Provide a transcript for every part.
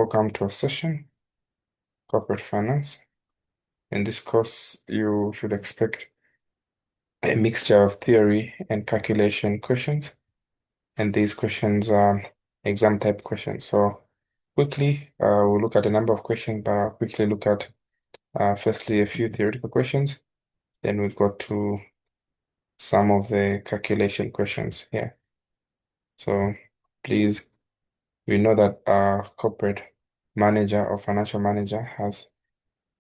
Welcome to our session, Corporate Finance. In this course, you should expect a mixture of theory and calculation questions. And these questions are exam type questions. So quickly, we'll look at a number of questions, but I'll quickly look at firstly a few theoretical questions. Then we'll go to some of the calculation questions here. So please, we know that our corporate manager or financial manager has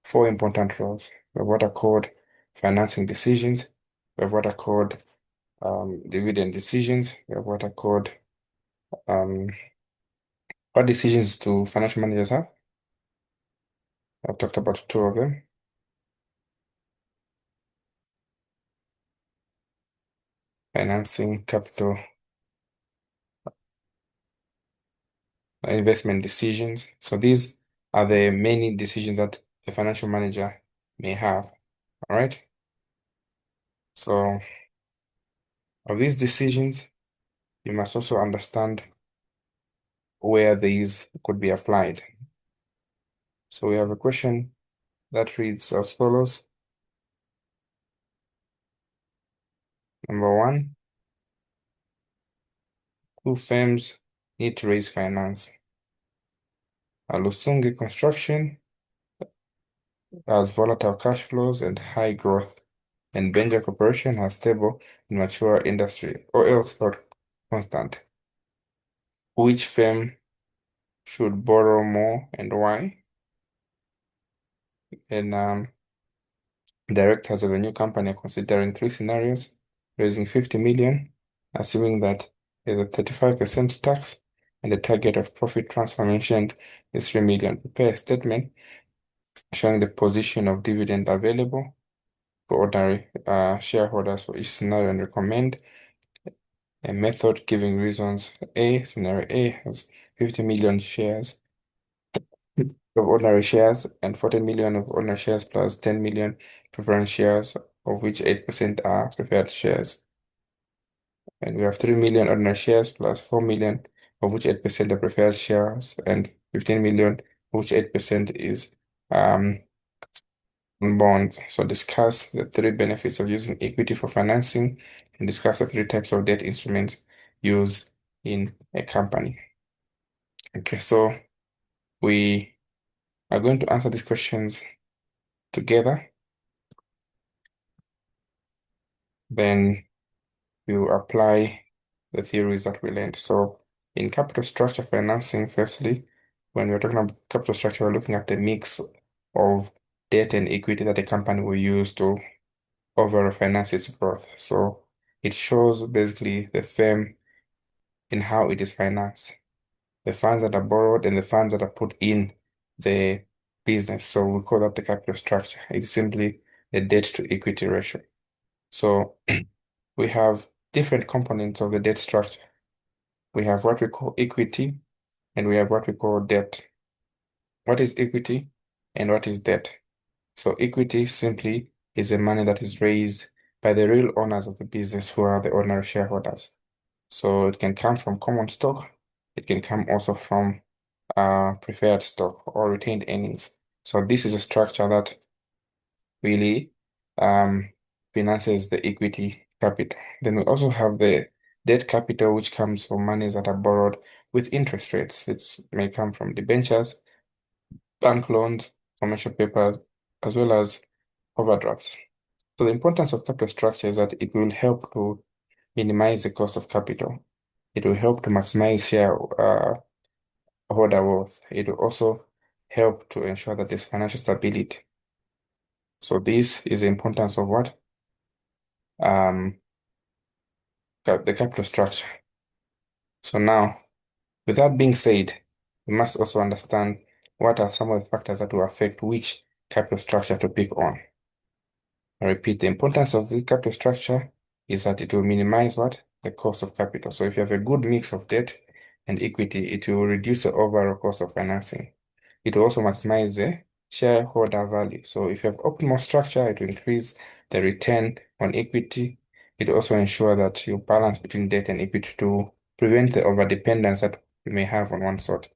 four important roles. We have what are called financing decisions. We have what are called dividend decisions. We have what are called um, what decisions do financial managers have? I've talked about two of them. Financing, capital, investment decisions. So these are the many decisions that a financial manager may have. All right. So of these decisions, you must also understand where these could be applied. So we have a question that reads as follows. Number one, two firms need to raise finance. Alusungi Construction has volatile cash flows and high growth, and Benja Corporation has stable and mature industry, or else not constant. Which firm should borrow more and why? And directors of the new company are considering three scenarios, raising 50 million, assuming that there's a 35% tax, and the target of profit transformation is 3 million. Prepare a statement showing the position of dividend available for ordinary shareholders for each scenario and recommend a method giving reasons. Scenario A has 50 million shares of ordinary shares and 40 million of ordinary shares plus 10 million preference shares, of which 8% are preferred shares. And we have 3 million ordinary shares plus 4 million, of which 8% are preferred shares, and 15 million, of which 8% is bonds. So discuss the three benefits of using equity for financing and discuss the three types of debt instruments used in a company. Okay, so we are going to answer these questions together. Then we will apply the theories that we learned. So in capital structure financing, firstly, when we're talking about capital structure, we're looking at the mix of debt and equity that a company will use to overall finance its growth. So it shows basically the firm in how it is financed, the funds that are borrowed and the funds that are put in the business. So we call that the capital structure. It's simply the debt to equity ratio. So we have different components of the debt structure. We have what we call equity and we have what we call debt. What is equity and what is debt? So equity simply is the money that is raised by the real owners of the business who are the ordinary shareholders. So it can come from common stock. It can come also from preferred stock or retained earnings. So this is a structure that really finances the equity capital. Then we also have the debt capital, which comes from monies that are borrowed with interest rates. It may come from debentures, bank loans, commercial papers, as well as overdrafts. So the importance of capital structure is that it will help to minimize the cost of capital. It will help to maximize shareholder wealth. It will also help to ensure that there's financial stability. So this is the importance of what? The capital structure. So now, with that being said, we must also understand what are some of the factors that will affect which capital structure to pick on. I repeat, the importance of this capital structure is that it will minimize what? The cost of capital. So if you have a good mix of debt and equity, it will reduce the overall cost of financing. It will also maximize the shareholder value. So if you have optimal structure, it will increase the return on equity. It will also ensure that you balance between debt and equity to prevent the overdependence that you may have on one sort.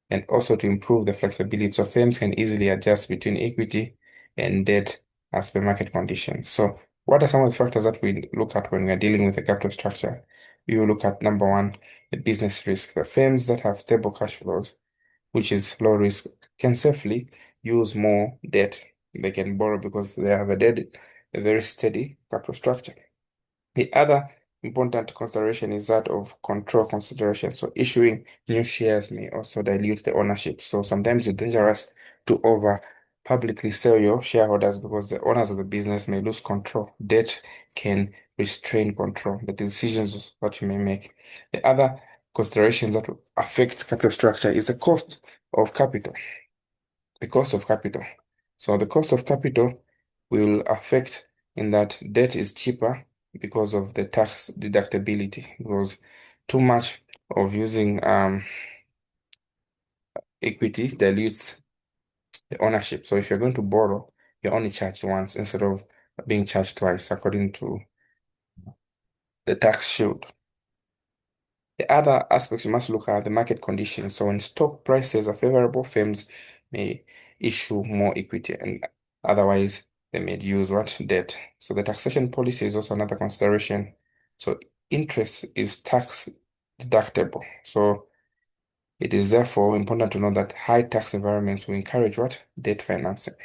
and also to improve the flexibility. So firms can easily adjust between equity and debt as per market conditions. So what are some of the factors that we look at when we are dealing with the capital structure? We will look at number one, the business risk. The firms that have stable cash flows, which is low risk, can safely use more debt. They can borrow because they have a very steady capital structure. The other important consideration is that of control consideration. So issuing new shares may also dilute the ownership. So sometimes it's dangerous to over publicly sell your shareholders because the owners of the business may lose control. Debt can restrain control, the decisions that you may make. The other considerations that will affect capital structure is the cost of capital. The cost of capital. So the cost of capital will affect in that debt is cheaper because of the tax deductibility, because too much of using equity dilutes the ownership. So if you're going to borrow, you're only charged once instead of being charged twice, according to the tax shield. The other aspects you must look at the market conditions. So when stock prices are favorable, firms may issue more equity, and otherwise they may use what? Debt. So the taxation policy is also another consideration. So interest is tax deductible. So it is therefore important to know that high tax environments will encourage what? Debt financing.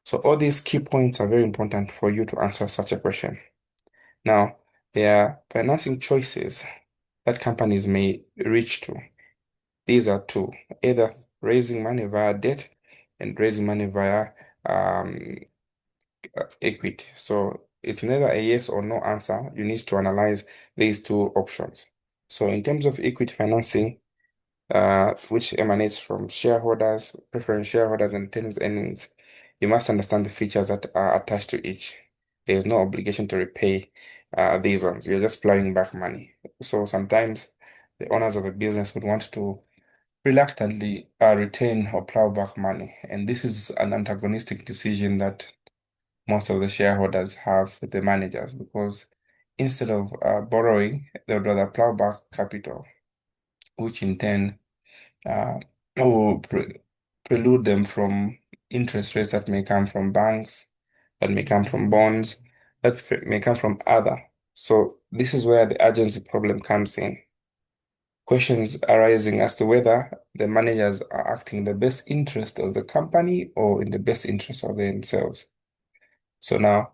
So all these key points are very important for you to answer such a question. Now, there are financing choices that companies may reach to. These are two, either raising money via debt and raising money via um, equity. So it's neither a yes or no answer. You need to analyze these two options. So in terms of equity financing, which emanates from shareholders, preference shareholders, and retained earnings, you must understand the features that are attached to each. There is no obligation to repay these ones. You're just plowing back money. So sometimes the owners of the business would want to reluctantly retain or plow back money. And this is an antagonistic decision that most of the shareholders have with the managers because instead of borrowing, they would rather plow back capital, which in turn uh, will prelude them from interest rates that may come from banks, that may come from bonds, that may come from other. So this is where the urgency problem comes in. Questions arising as to whether the managers are acting in the best interest of the company or in the best interest of themselves. So now,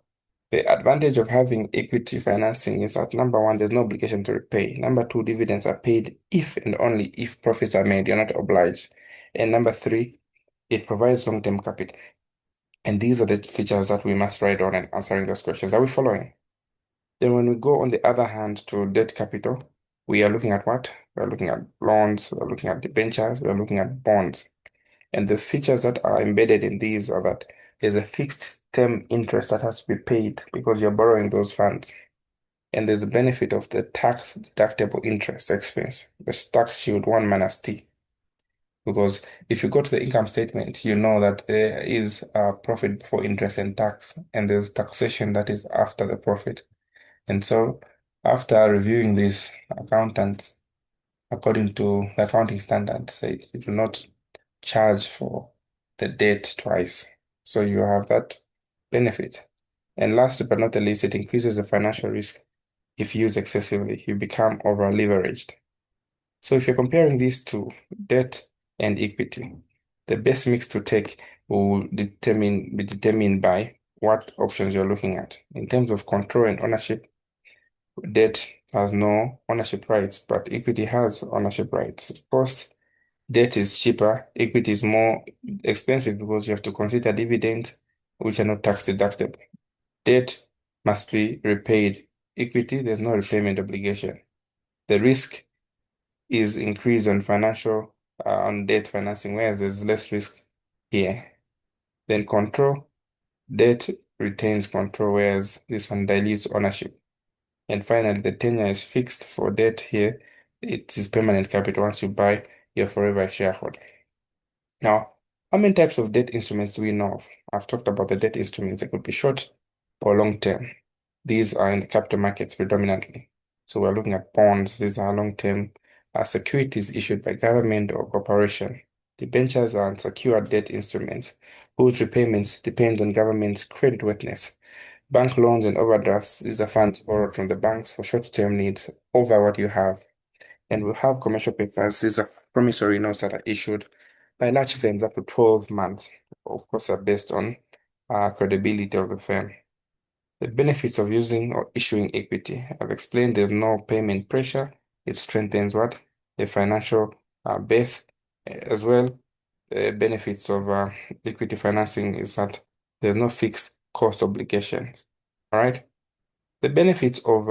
the advantage of having equity financing is that number one, there's no obligation to repay. Number two, dividends are paid if and only if profits are made. You're not obliged. And number three, it provides long-term capital. And these are the features that we must write on and answering those questions. Are we following? Then when we go on the other hand to debt capital, we are looking at what? We are looking at loans, we are looking at debentures, we are looking at bonds. And the features that are embedded in these are that there's a fixed term interest that has to be paid because you're borrowing those funds. And there's a benefit of the tax deductible interest expense, the tax shield 1 minus T. Because if you go to the income statement, you know that there is a profit before interest and tax, and there's taxation that is after the profit. And so, after reviewing this, accountants, according to the accounting standards, say you do not charge for the debt twice. So you have that benefit. And last but not the least, it increases the financial risk if used excessively. You become over leveraged. So if you're comparing these two, debt and equity, the best mix to take will be determined by what options you're looking at. In terms of control and ownership, debt has no ownership rights, but equity has ownership rights. First, debt is cheaper, equity is more expensive because you have to consider dividends, which are not tax deductible. Debt must be repaid. Equity, there's no repayment obligation. The risk is increased on debt financing, whereas there's less risk here. Then control, debt retains control, whereas this one dilutes ownership. And finally, the tenure is fixed for debt here. It is permanent capital. Once you buy, you're forever a shareholder. Now, how many types of debt instruments do we know of? I've talked about the debt instruments. They could be short or long term. These are in the capital markets predominantly. So we're looking at bonds. These are long term are securities issued by government or corporation. Debentures are unsecured debt instruments whose repayments depend on government's creditworthiness. Bank loans and overdrafts, these are funds borrowed from the banks for short-term needs over what you have. And we have commercial papers, these are promissory notes that are issued by large firms up to 12 months. Of course, are based on credibility of the firm. The benefits of using or issuing equity. I've explained there's no payment pressure. It strengthens what? The financial base as well. The benefits of equity financing is that there's no fixed cost obligations. All right. The benefits of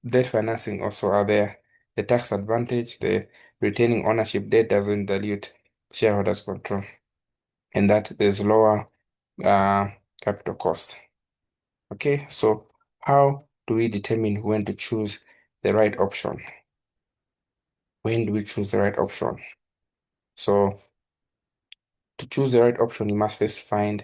debt financing also are there. The tax advantage, the retaining ownership debt doesn't dilute shareholders' control, and that there's lower uh, capital cost. Okay, so how do we determine when to choose the right option? When do we choose the right option? So to choose the right option, you must first find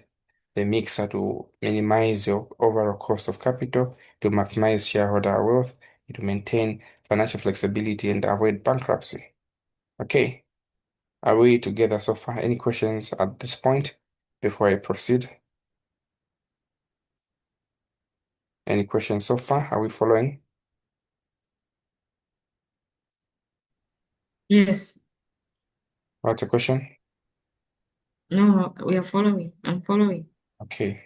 the mixer to minimize your overall cost of capital, to maximize shareholder wealth, to maintain financial flexibility and avoid bankruptcy. Okay, are we together so far? Any questions at this point before I proceed? Any questions so far? Are we following? Yes. What's the question? No, we are following. I'm following. Okay.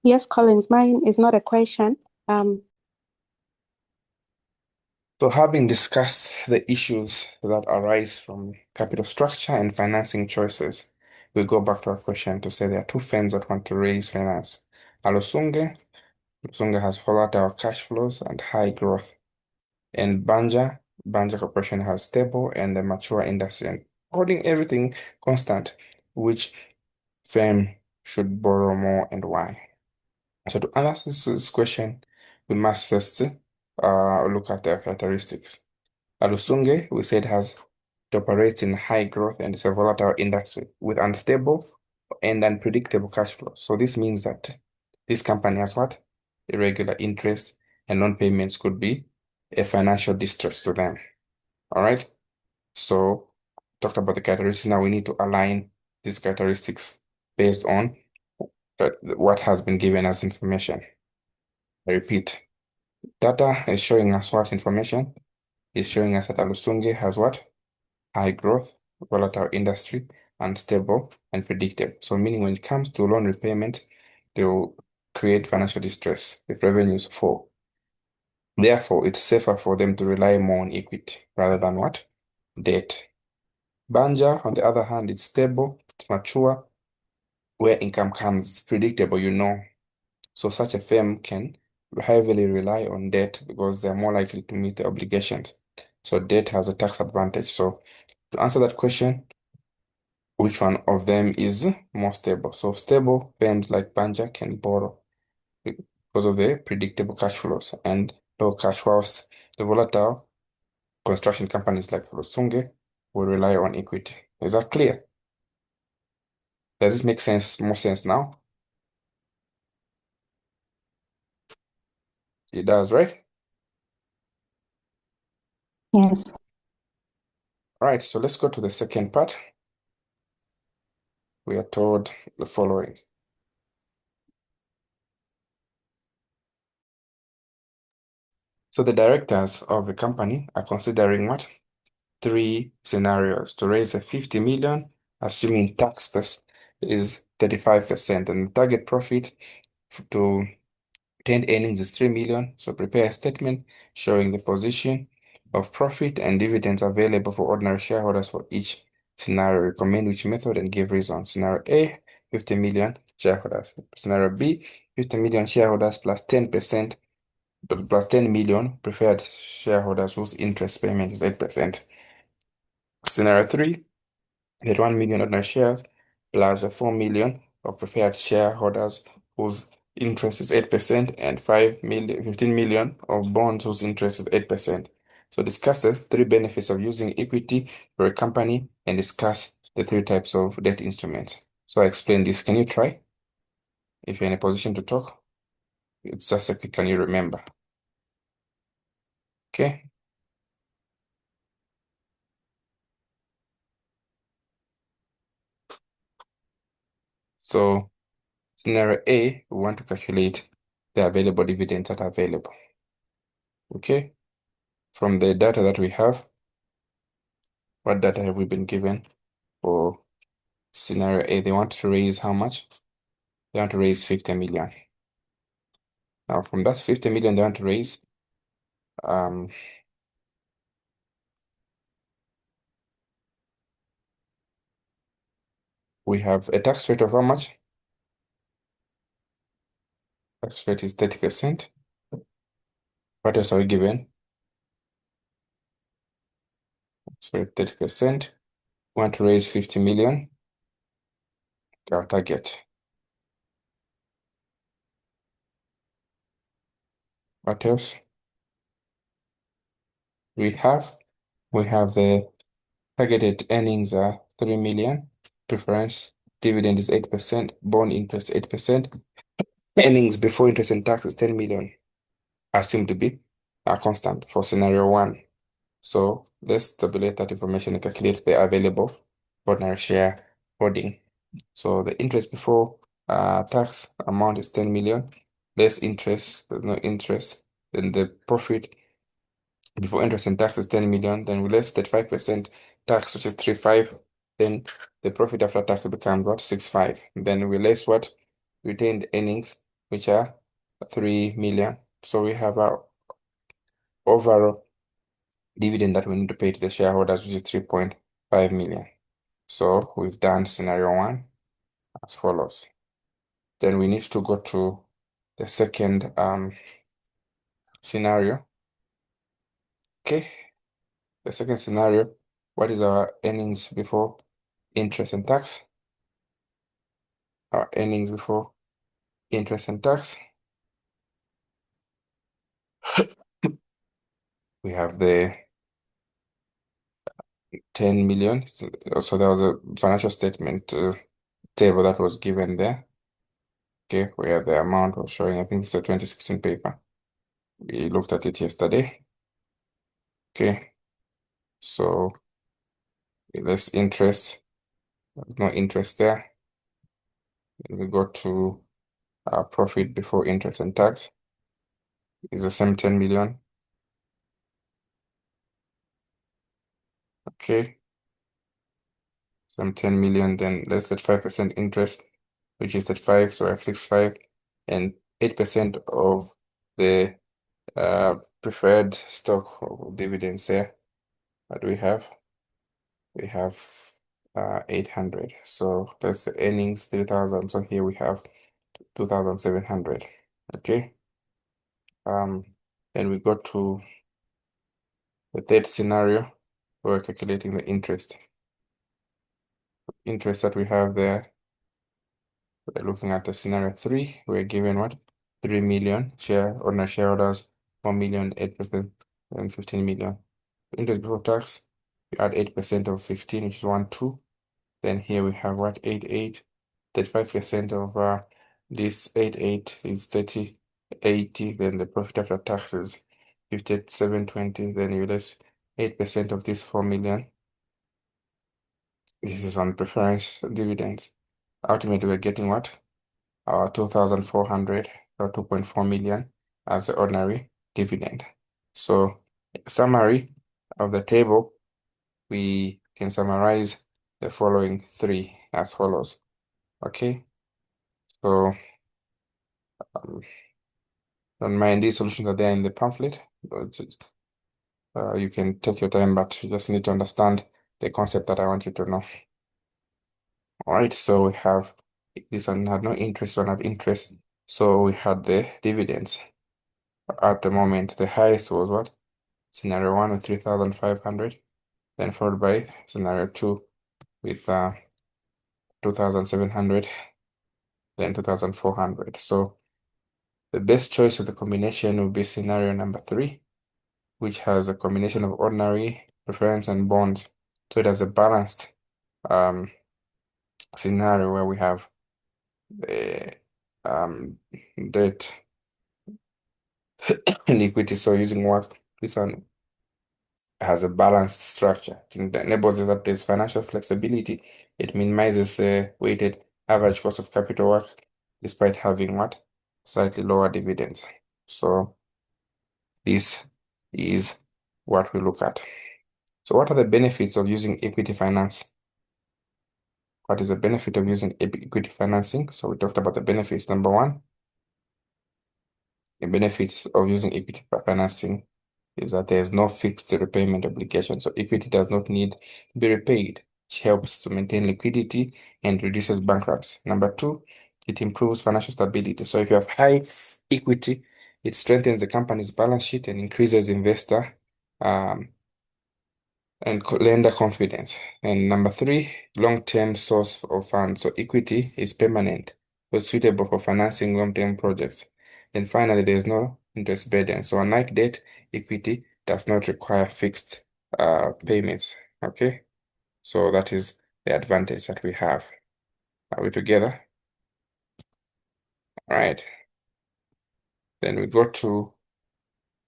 Yes, Collins, mine is not a question. So having discussed the issues that arise from capital structure and financing choices, we go back to our question to say there are two firms that want to raise finance. Alusunge, Alusunge has volatile cash flows and high growth. And Banja Corporation has stable and a mature industry. And holding everything constant, which firm should borrow more and why? So to answer this question, we must first look at their characteristics. Alusunge, we said, it operates in high growth and is a volatile industry with unstable and unpredictable cash flow. So this means that this company has what? Irregular interest and non-payments could be a financial distress to them. All right. So talked about the characteristics. Now we need to align these characteristics based on what has been given as information. I repeat, data is showing us what information is showing us that Alusunge has what? High growth, volatile industry, unstable and predictable. So meaning when it comes to loan repayment, they will create financial distress if revenues fall. Therefore, it's safer for them to rely more on equity rather than what? Debt. Banja, on the other hand, it's stable, it's mature, where income comes, it's predictable, you know. So such a firm can heavily rely on debt because they're more likely to meet the obligations. So debt has a tax advantage. So to answer that question, which one of them is more stable? So stable firms like Banja can borrow because of the predictable cash flows and low cash flows. The volatile construction companies like Rosunge will rely on equity. Is that clear? Does this make sense? More sense now? It does, right? Yes. All right, so let's go to the second part. We are told the following. So the directors of the company are considering what? Three scenarios to raise a 50 million, assuming is 35%, and the target profit to retained earnings is 3 million. So prepare a statement showing the position of profit and dividends available for ordinary shareholders for each scenario. Recommend which method and give reasons. Scenario A, 50 million shareholders. Scenario B, 50 million shareholders plus 10%, plus 10 million preferred shareholders whose interest payment is 8%. Scenario 3, that 1 million ordinary shares plus a 4 million of preferred shareholders whose interest is 8% and 15 million of bonds whose interest is 8%. So discuss the three benefits of using equity for a company and discuss the three types of debt instruments. So I explained this. Can you try? If you're in a position to talk, it's just a quick, can you remember? Okay. So scenario A, we want to calculate the available dividends that are available. Okay. From the data that we have, what data have we been given for scenario A? They want to raise how much? They want to raise 50 million. Now, from that 50 million they want to raise, we have a tax rate of how much? Tax rate is 30%. What else are we given? Tax rate 30%. Want to raise 50 million. Our target. What else? We have the targeted earnings are 3 million. Preference dividend is 8%. Bond interest 8%. Earnings before interest and tax is 10 million. Assumed to be a constant for scenario one. So let's tabulate that information and calculate the available ordinary share holding. So the interest before tax amount is 10 million. Less interest, there's no interest. Then the profit before interest and tax is 10 million. Then we less 35% tax, which is 3.5. Then the profit after tax becomes what? 6.5. Then we less what? Retained earnings, which are 3 million. So we have our overall dividend that we need to pay to the shareholders, which is 3.5 million. So we've done scenario one as follows. Then we need to go to the second scenario. Okay, the second scenario, what is our earnings before interest and tax? Our earnings before interest and tax. We have the 10 million. So there was a financial statement table that was given there. Okay, where the amount was showing, I think it's a 2016 paper. We looked at it yesterday. Okay, so there's interest. There's no interest there. We go to our profit before interest and tax. Is the same 10 million. Okay, some 10 million, then that's that 5% interest, which is that 5, so I have 6.5, and 8% of the preferred stock or dividends there. What do we have? We have 800. So that's the earnings 3,000. So here we have 2,700. Okay. Then we go to the third scenario. We're calculating the interest. Interest that we have there. We're looking at the scenario 3. We're given what? 3 million ordinary shareholders, 1 million, 8%, and 15 million. Interest before tax, we add 8% of 15, which is 1, 2. Then here we have what? 8, 8. 35% of this 8, 8 is 30, 80. Then the profit after tax is 57, 20. Then you less 8% of this 4 million. This is on preference dividends. Ultimately, we're getting what? 2,400 or 2.4 million as the ordinary dividend. So, summary of the table, we can summarize the following three as follows. Okay, so don't mind these solutions are there in the pamphlet, but you can take your time, but you just need to understand the concept that I want you to know. All right, so we have this one had no interest, one had interest. So we had the dividends. At the moment, the highest was what? Scenario 1 with 3,500, then followed by scenario 2 with 2,700, then 2,400. So the best choice of the combination would be scenario number 3, which has a combination of ordinary, preference, and bonds. So it has a balanced scenario where we have the debt and equity. So using what this one has a balanced structure. It enables us that there's financial flexibility. It minimizes weighted average cost of capital work despite having what? Slightly lower dividends. So this is what we look at. So what are the benefits of using equity finance? What is the benefit of using equity financing? So we talked about the benefits. Number one, the benefits of using equity financing is that there is no fixed repayment obligation. So equity does not need to be repaid, which helps to maintain liquidity and reduces bankruptcy. Number two, it improves financial stability. So if you have high equity, it strengthens the company's balance sheet and increases investor um, and lender confidence. And number three, long-term source of funds. So equity is permanent, but suitable for financing long-term projects. And finally, there is no interest burden. So unlike debt, equity does not require fixed payments. Okay, so that is the advantage that we have. Are we together? All right. Then we go to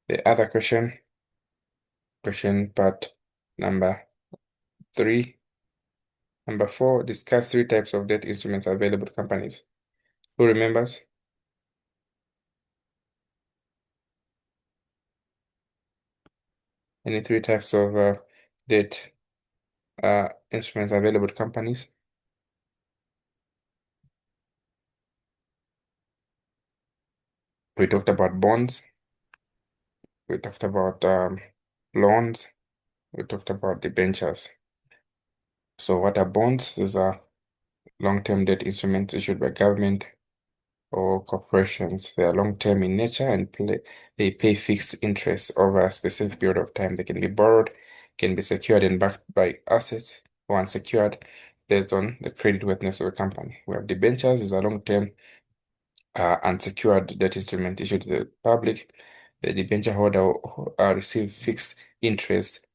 the other question part number 3. Number 4, discuss 3 types of debt instruments available to companies. Who remembers? Any 3 types of debt instruments available to companies? We talked about bonds. We talked about loans. We talked about debentures. So what are bonds? These are long-term debt instruments issued by government or corporations. They are long-term in nature and they pay fixed interest over a specific period of time. They can be borrowed, can be secured and backed by assets or unsecured based on the creditworthiness of the company. We have debentures is a long-term unsecured debt instrument issued to the public. The debenture holder will receive fixed interest,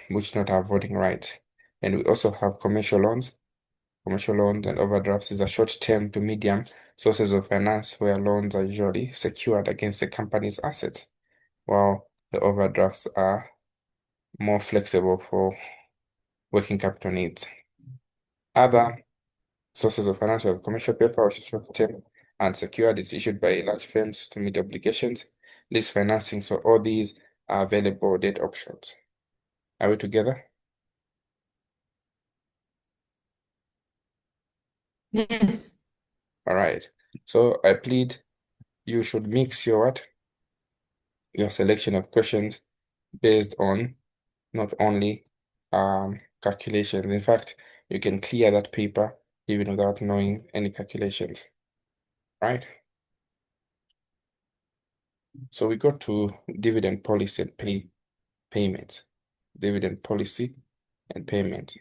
which not have voting rights. And we also have commercial loans. Commercial loans and overdrafts is a short-term to medium sources of finance where loans are usually secured against the company's assets, while the overdrafts are more flexible for working capital needs. Other sources of finance are commercial paper, which is short-term and secured. It's issued by large firms to meet obligations. Lease financing. So all these are available debt options. Are we together? Yes. All right. So I plead you should mix your what? Your selection of questions based on not only calculations. In fact, you can clear that paper even without knowing any calculations, right? So we go to dividend policy and payments. Dividend policy and payment.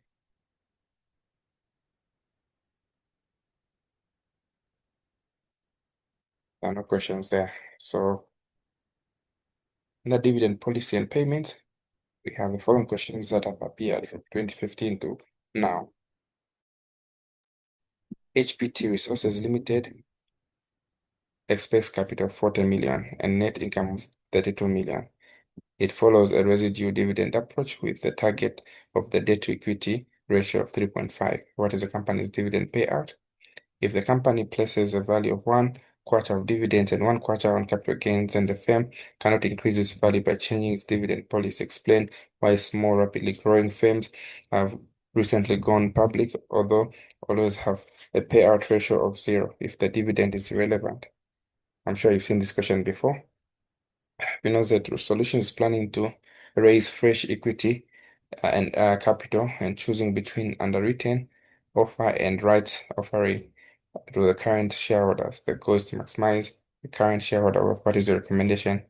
There are no questions there. So under dividend policy and payment, we have the following questions that have appeared from 2015 to now. HPT Resources Limited expects capital of 40 million and net income of 32 million. It follows a residue dividend approach with the target of the debt to equity ratio of 3.5. What is the company's dividend payout? If the company places a value of 1/4 of dividends and 1/4 on capital gains, then the firm cannot increase its value by changing its dividend policy. Explain why small, rapidly growing firms have recently gone public, although always have a payout ratio of 0 if the dividend is irrelevant. I'm sure you've seen this question before. We know that Solutions is planning to raise fresh equity and capital and choosing between underwritten offer and rights offering to the current shareholders. The goal is to maximize the current shareholder wealth. What is the recommendation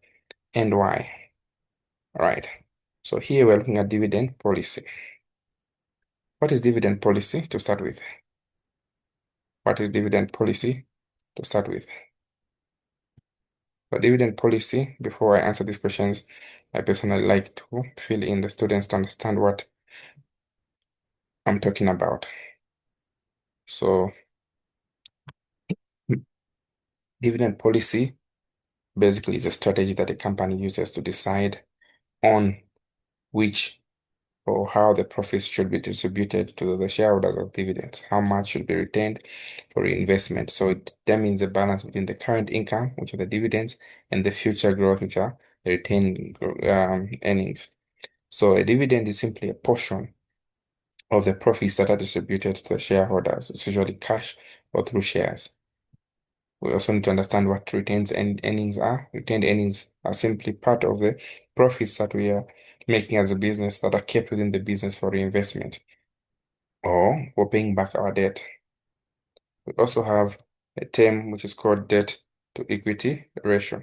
and why? All right. So here we're looking at dividend policy. What is dividend policy to start with? What is dividend policy to start with? For dividend policy, before I answer these questions, I personally like to fill in the students to understand what I'm talking about. So dividend policy basically is a strategy that a company uses to decide on which or how the profits should be distributed to the shareholders of dividends. How much should be retained for reinvestment? So it determines the balance between the current income, which are the dividends, and the future growth, which are the retained earnings. So a dividend is simply a portion of the profits that are distributed to the shareholders. It's usually cash or through shares. We also need to understand what retained earnings are. Retained earnings are simply part of the profits that we are making as a business that are kept within the business for reinvestment or for paying back our debt. We also have a term which is called debt to equity ratio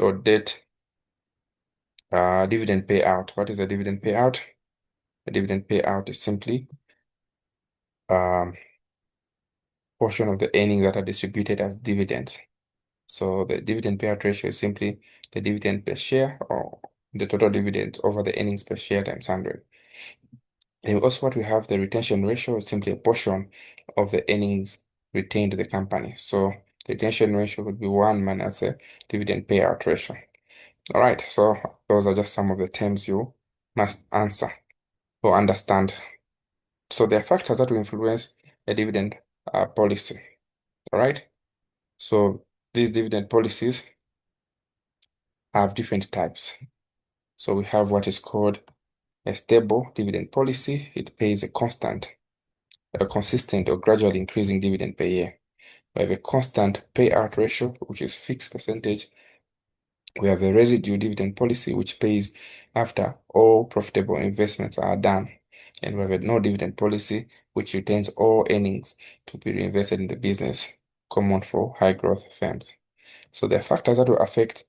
or debt dividend payout. What is a dividend payout? A dividend payout is simply portion of the earnings that are distributed as dividends. So the dividend payout ratio is simply the dividend per share or the total dividend over the earnings per share times 100. And also what we have, the retention ratio is simply a portion of the earnings retained to the company. So the retention ratio would be 1 minus the dividend payout ratio. All right, so those are just some of the terms you must answer or understand. So there are factors that will influence a dividend policy. All right, so these dividend policies have different types. So we have what is called a stable dividend policy. It pays a consistent or gradually increasing dividend per year. We have a constant payout ratio, which is fixed percentage. We have a residue dividend policy, which pays after all profitable investments are done. And we have a no dividend policy, which retains all earnings to be reinvested in the business, common for high growth firms. So there are factors that will affect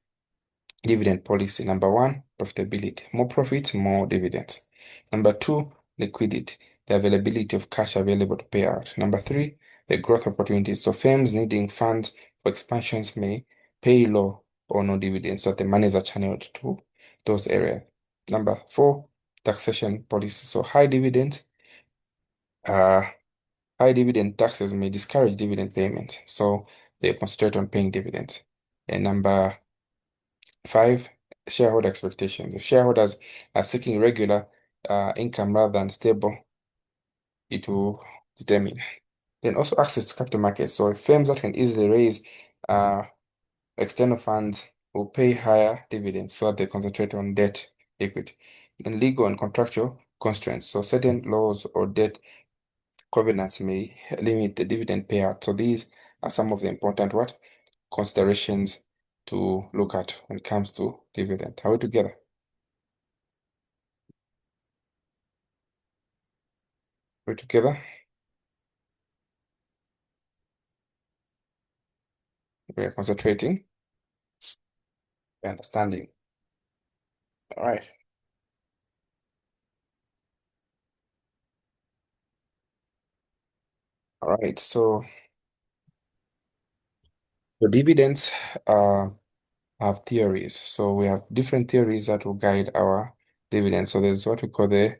dividend policy. Number one, profitability. More profits, more dividends. Number two, liquidity. The availability of cash available to pay out. Number three, the growth opportunities. So firms needing funds for expansions may pay low or no dividends, so the monies are channeled to those areas. Number four, taxation policy. So uh, high dividend taxes may discourage dividend payments. So they concentrate on paying dividends. And number five, shareholder expectations. If shareholders are seeking regular income rather than stable, it will determine. Then also access to capital markets. So firms that can easily raise uh, external funds will pay higher dividends so that they concentrate on debt equity. And legal and contractual constraints. So certain laws or debt covenants may limit the dividend payout. So these are some of the important considerations to look at when it comes to dividend. Are we together? We're together. We're concentrating. We're understanding. All right. All right. So the dividends have theories. So we have different theories that will guide our dividends. So there's what we call the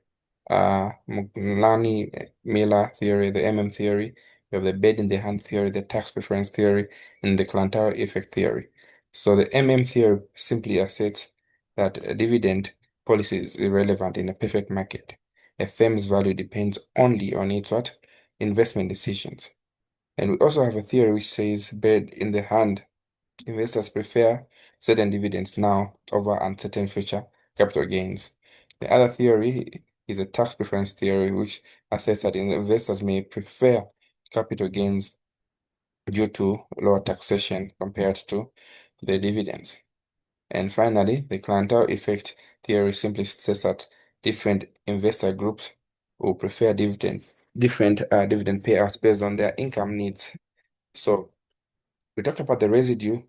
Miller theory, the theory. We have the bed in the hand theory, the tax preference theory, and the Clantara effect theory. So the theory simply asserts that a dividend policy is irrelevant in a perfect market. A firm's value depends only on its investment decisions. And we also have a theory which says bed in the hand. Investors prefer certain dividends now over uncertain future capital gains. The other theory is a tax preference theory, which asserts that investors may prefer capital gains due to lower taxation compared to the dividends. And finally, the clientele effect theory simply says that different investor groups will prefer different dividend payouts based on their income needs. So we talked about the residue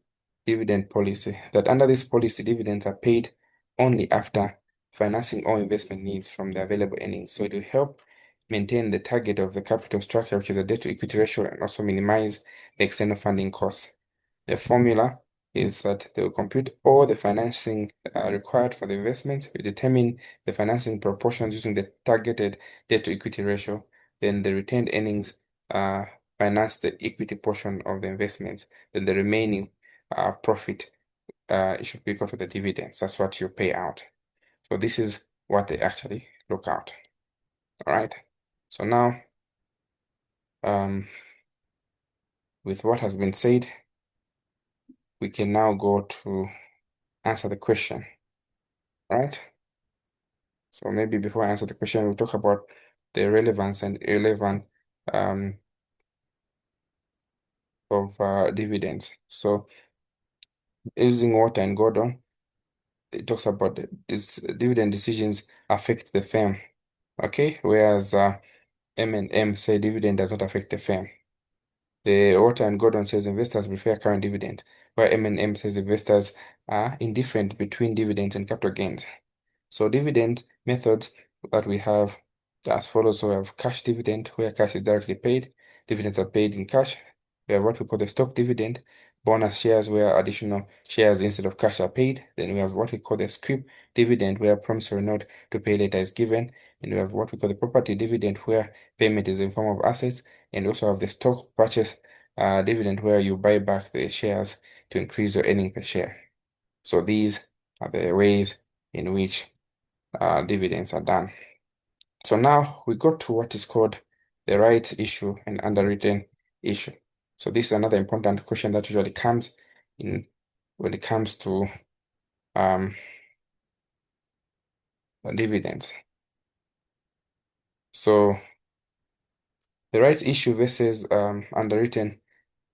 dividend policy, that under this policy, dividends are paid only after financing all investment needs from the available earnings. So it will help maintain the target of the capital structure, which is a debt to equity ratio, and also minimize the external funding costs. The formula is that they will compute all the financing required for the investment. We determine the financing proportions using the targeted debt to equity ratio. Then the retained earnings finance the equity portion of the investments. Then the remaining profit it should be equal to the dividends. That's what you pay out. So this is what they actually look out. All right. So now, with what has been said, we can now go to answer the question. All right. So maybe before I answer the question, we'll talk about the relevance and irrelevant of dividends. So using Water and Gordon, it talks about this dividend decisions affect the firm. Okay, whereas M&M say dividend does not affect the firm. The Water and Gordon says investors prefer current dividend, while M&M says investors are indifferent between dividends and capital gains. So dividend methods that we have as follows. So we have cash dividend, where cash is directly paid. Dividends are paid in cash. We have what we call the stock dividend, bonus shares, where additional shares instead of cash are paid. Then we have what we call the scrip dividend, where promissory note to pay later is given. And we have what we call the property dividend, where payment is in form of assets. And we also have the stock purchase dividend, where you buy back the shares to increase your earning per share. So these are the ways in which dividends are done. So now we go to what is called the rights issue and underwritten issue. So this is another important question that usually comes in when it comes to dividends. So the rights issue versus underwritten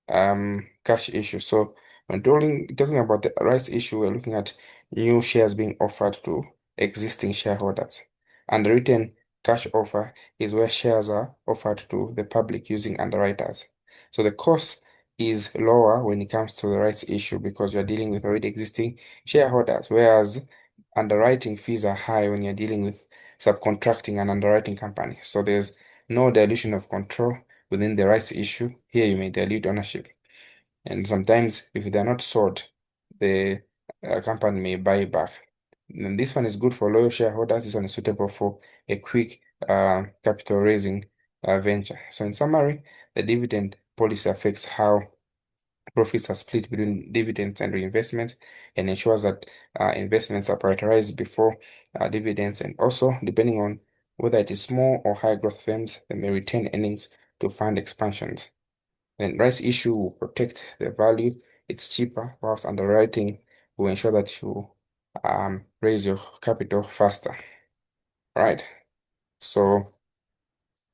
cash issue. So when talking about the rights issue, we're looking at new shares being offered to existing shareholders. Underwritten cash offer is where shares are offered to the public using underwriters. So the cost is lower when it comes to the rights issue because you're dealing with already existing shareholders, whereas underwriting fees are high when you're dealing with subcontracting an underwriting company. So there's no dilution of control within the rights issue. Here you may dilute ownership. And sometimes if they're not sold, the company may buy back. And this one is good for loyal shareholders. This one is suitable for a quick capital raising venture. So in summary, the dividend policy affects how profits are split between dividends and reinvestments and ensures that investments are prioritized before dividends. And also, depending on whether it is small or high growth firms, they may retain earnings to fund expansions. And rights issue will protect the value. It's cheaper, whilst underwriting will ensure that you raise your capital faster. Right? So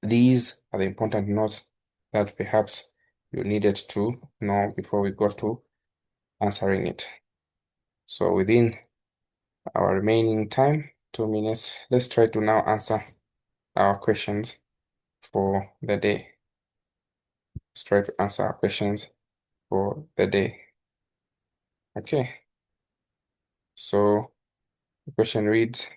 these are the important notes that perhaps you needed to know before we go to answering it. So within our remaining time, 2 minutes, let's try to now answer our questions for the day. Let's try to answer our questions for the day. Okay. So the question reads,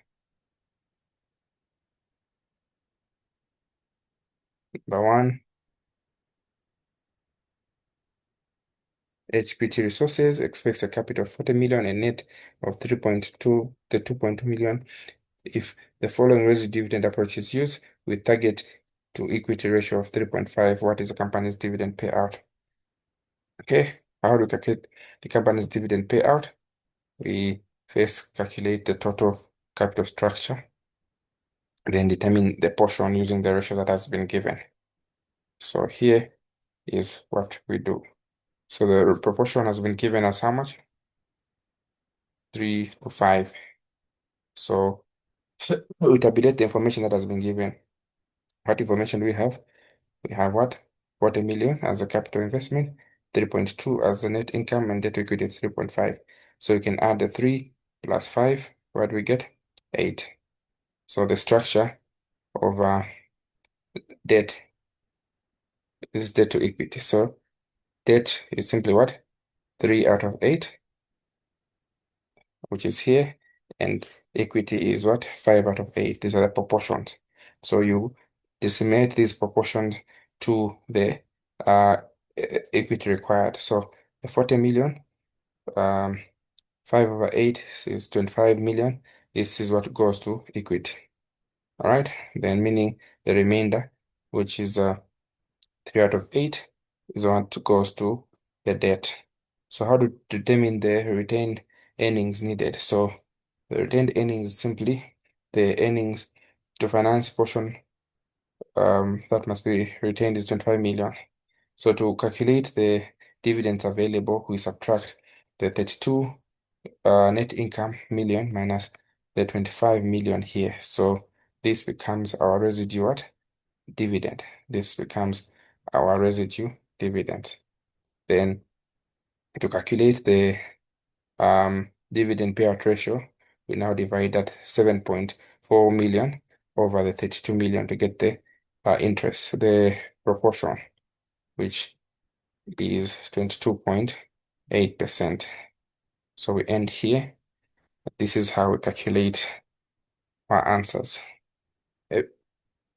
number one, HPT Resources expects a capital of 40 million and net of 2.2 million. If the following residue dividend approach is used with target to equity ratio of 3.5, what is the company's dividend payout? Okay, how do we calculate the company's dividend payout? We first calculate the total capital structure, then determine the portion using the ratio that has been given. So here is what we do. So the proportion has been given as how much? 3 to 5. So we tabulate the information that has been given. What information do we have? We have what? 40 million as a capital investment, 3.2 as the net income, and debt to equity 3.5. So you can add the 3 plus 5. What do we get? 8. So the structure of debt is debt to equity. So debt is simply what? 3 out of 8, which is here, and equity is what? 5 out of 8. These are the proportions. So you decimate these proportions to the equity required. So the 40 million, 5 over 8 is 25 million. This is what goes to equity. All right, then meaning the remainder, which is 3 out of 8, is what goes to the debt. So how to determine the retained earnings needed? So the retained earnings is simply the earnings to finance portion that must be retained is 25 million. So to calculate the dividends available, we subtract the 32 net income million minus the 25 million here. So this becomes our residue dividend. This becomes our residue dividend. Then to calculate the dividend payout ratio, we now divide that 7.4 million over the 32 million to get the interest, the proportion, which is 22.8%. So we end here. This is how we calculate our answers.